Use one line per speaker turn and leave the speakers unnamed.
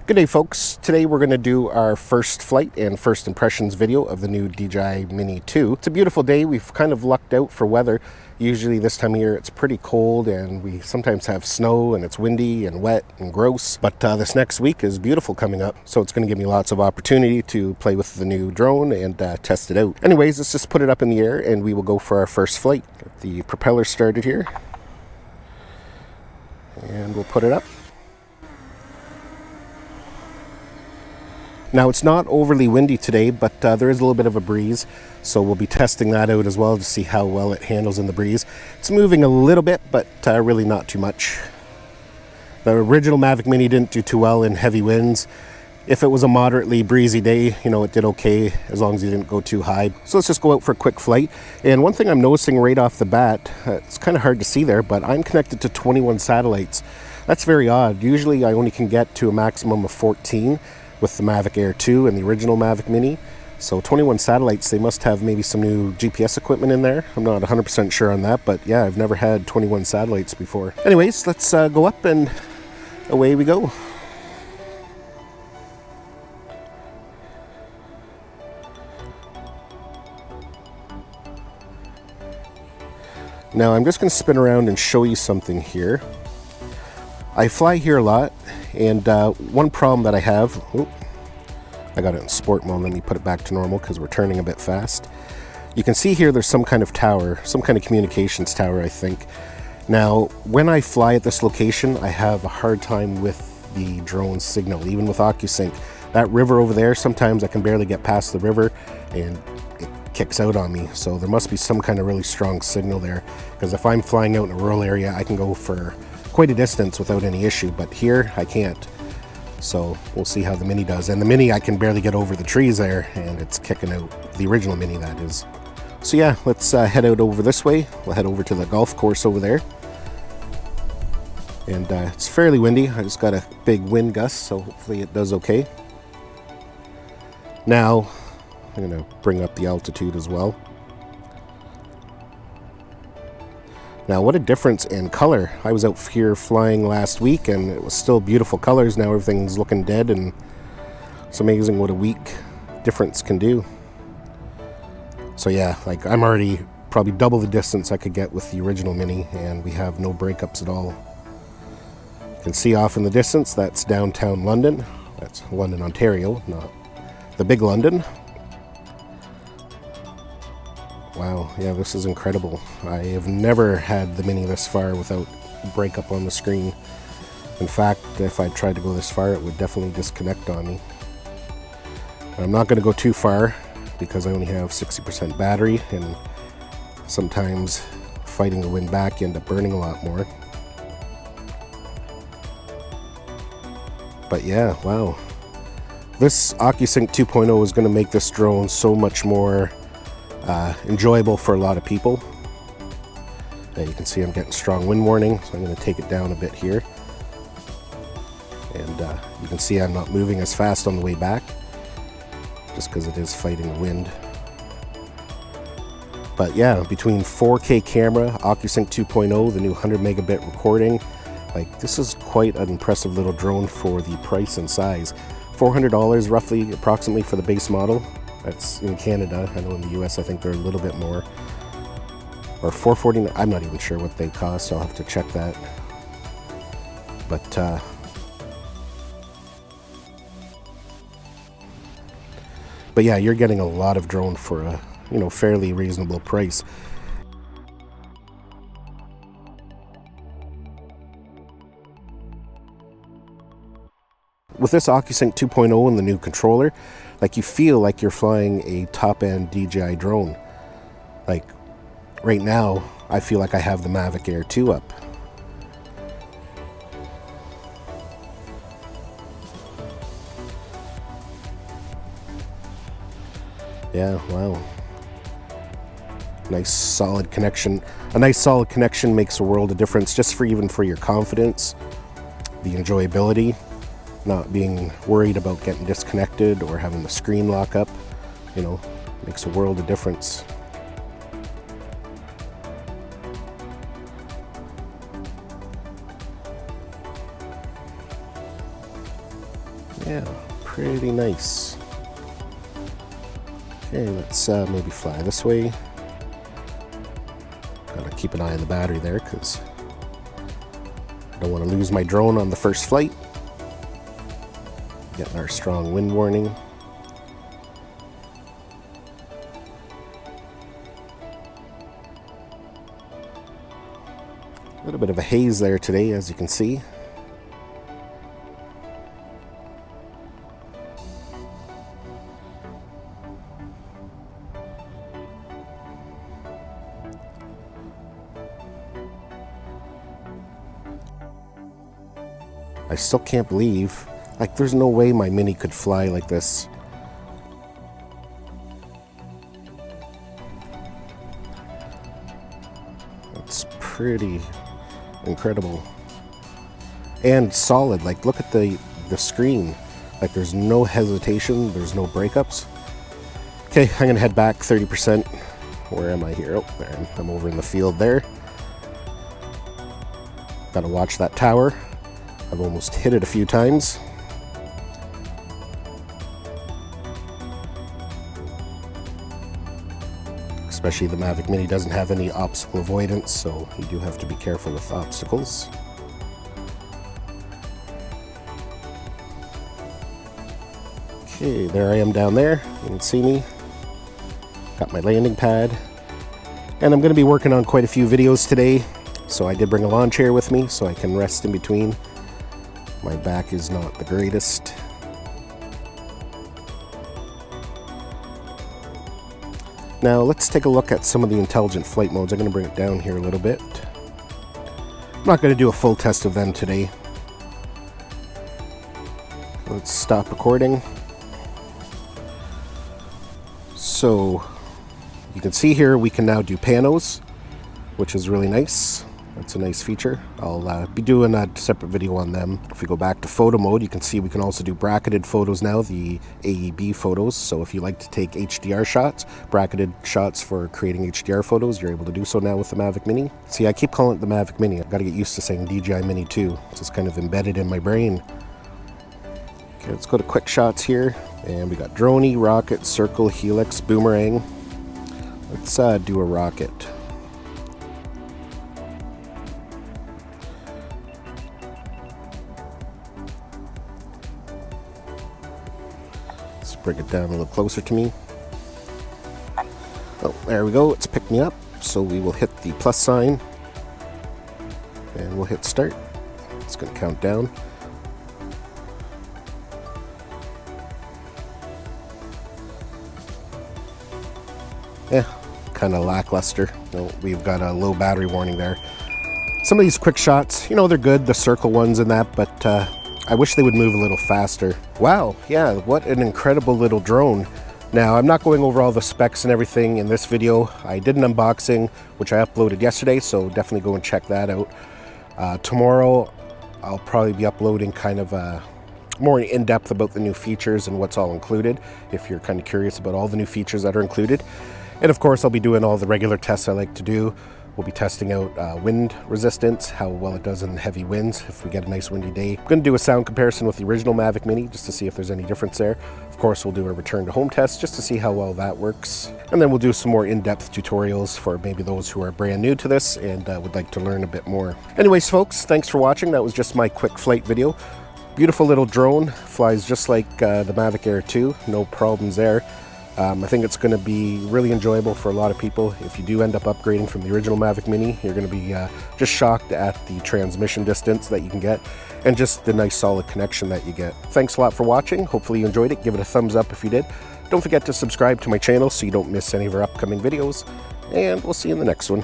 Good day, folks. Today we're going to do our first flight and first impressions video of the new DJI Mini 2. It's a beautiful day. We've kind of lucked out for weather. Usually this time of year it's pretty cold and we sometimes have snow and it's windy and wet and gross. But this next week is beautiful coming up. So it's going to give me lots of opportunity to play with the new drone and test it out. Anyways, let's just put it up in the air and we will go for our first flight. Get the propeller started here. And we'll put it up. Now it's not overly windy today, but there is a little bit of a breeze, so we'll be testing that out as well to see how well it handles in the breeze. It's moving a little bit, but really not too much. The original Mavic Mini didn't do too well in heavy winds. If it was a moderately breezy day, you know, it did okay as long as you didn't go too high. So let's just go out for a quick flight. And one thing I'm noticing right off the bat, it's kind of hard to see there, but I'm connected to 21 satellites. That's very odd. Usually I only can get to a maximum of 14. With the Mavic Air 2 and the original Mavic Mini. So 21 satellites, they must have maybe some new GPS equipment in there. I'm not 100% sure on that, but yeah, I've never had 21 satellites before. Anyways, let's go up and away we go. Now I'm just going to spin around and show you something here. I fly here a lot, and one problem that I have, I got it in sport mode, let me put it back to normal because we're turning a bit fast. You can see here there's some kind of tower, some kind of communications tower, I think. Now, when I fly at this location, I have a hard time with the drone signal, even with Ocusync. That river over there, sometimes I can barely get past the river and it kicks out on me. So there must be some kind of really strong signal there, because if I'm flying out in a rural area, I can go for quite a distance without any issue, but here I can't. So we'll see how the Mini does. And the Mini, I can barely get over the trees there and it's kicking out. The original Mini, that is. So yeah, let's head out over this way. We'll head over to the golf course over there. And it's fairly windy. I just got a big wind gust, so hopefully it does okay. Now I'm gonna bring up the altitude as well. Now, what a difference in color. I was out here flying last week and it was still beautiful colors. Now everything's looking dead, and it's amazing what a week difference can do. So yeah, like I'm already probably double the distance I could get with the original Mini, and we have no breakups at all. You can see off in the distance, that's downtown London. That's London, Ontario, not the big London. Wow, yeah, this is incredible. I have never had the Mini this far without breakup on the screen. In fact, if I tried to go this far, it would definitely disconnect on me. I'm not going to go too far because I only have 60% battery, and sometimes fighting the wind back, you end up burning a lot more. But yeah, wow. This Ocusync 2.0 is going to make this drone so much more enjoyable for a lot of people. You can see I'm getting strong wind warning, so I'm going to take it down a bit here. And you can see I'm not moving as fast on the way back, just because it is fighting the wind. But yeah, between 4K camera, Ocusync 2.0, the new 100 megabit recording, like this is quite an impressive little drone for the price and size. $400 roughly, approximately, for the base model. That's in Canada. I know in the US I think they're a little bit more. Or $449. I'm not even sure what they cost, so I'll have to check that. But yeah, you're getting a lot of drone for a, you know, fairly reasonable price. With this Ocusync 2.0 and the new controller, like you feel like you're flying a top-end DJI drone. Like right now, I feel like I have the Mavic Air 2 up. Yeah, wow. Nice solid connection. A nice solid connection makes a world of difference, just for even for your confidence, the enjoyability. Not being worried about getting disconnected or having the screen lock up, you know, makes a world of difference. Yeah, pretty nice. Okay, let's maybe fly this way. Gotta keep an eye on the battery there because I don't want to lose my drone on the first flight. Getting our strong wind warning. A little bit of a haze there today, as you can see. I still can't believe, like, there's no way my Mini could fly like this. It's pretty incredible. And solid, like, look at the screen. Like, there's no hesitation, there's no breakups. Okay, I'm gonna head back 30%. Where am I here? Oh, there, I'm over in the field there. Gotta watch that tower. I've almost hit it a few times. Especially the Mavic Mini doesn't have any obstacle avoidance, so you do have to be careful with obstacles. Okay, there I am down there. You can see me. Got my landing pad. And I'm going to be working on quite a few videos today. So I did bring a lawn chair with me so I can rest in between. My back is not the greatest. Now let's take a look at some of the intelligent flight modes. I'm going to bring it down here a little bit. I'm not going to do a full test of them today. Let's stop recording. So you can see here we can now do panos, which is really nice. That's a nice feature. I'll be doing a separate video on them. If we go back to photo mode, you can see we can also do bracketed photos now, the AEB photos. So if you like to take HDR shots, bracketed shots for creating HDR photos, you're able to do so now with the Mavic Mini. See, I keep calling it the Mavic Mini. I've got to get used to saying DJI Mini too. It's just kind of embedded in my brain. Okay, let's go to quick shots here. And we got droney, rocket, circle, helix, boomerang. Let's do a rocket. Bring it down a little closer to me. Oh, there we go. It's picked me up. So we will hit the plus sign and we'll hit start. It's going to count down. Yeah, kind of lackluster. Oh, we've got a low battery warning there. Some of these quick shots, you know, they're good, the circle ones and that, but I wish they would move a little faster. Wow, yeah, what an incredible little drone. Now, I'm not going over all the specs and everything in this video. I did an unboxing, which I uploaded yesterday, so definitely go and check that out. Tomorrow, I'll probably be uploading kind of more in-depth about the new features and what's all included, if you're kind of curious about all the new features that are included. And of course, I'll be doing all the regular tests I like to do. We'll be testing out wind resistance, how well it does in heavy winds if we get a nice windy day. I'm going to do a sound comparison with the original Mavic Mini just to see if there's any difference there. Of course, we'll do a return to home test just to see how well that works. And then we'll do some more in-depth tutorials for maybe those who are brand new to this and would like to learn a bit more. Anyways, folks, thanks for watching. That was just my quick flight video. Beautiful little drone, flies just like the Mavic Air 2, no problems there. I think it's going to be really enjoyable for a lot of people. If you do end up upgrading from the original Mavic Mini, you're going to be just shocked at the transmission distance that you can get and just the nice solid connection that you get. Thanks a lot for watching. Hopefully you enjoyed it. Give it a thumbs up if you did. Don't forget to subscribe to my channel so you don't miss any of our upcoming videos. And we'll see you in the next one.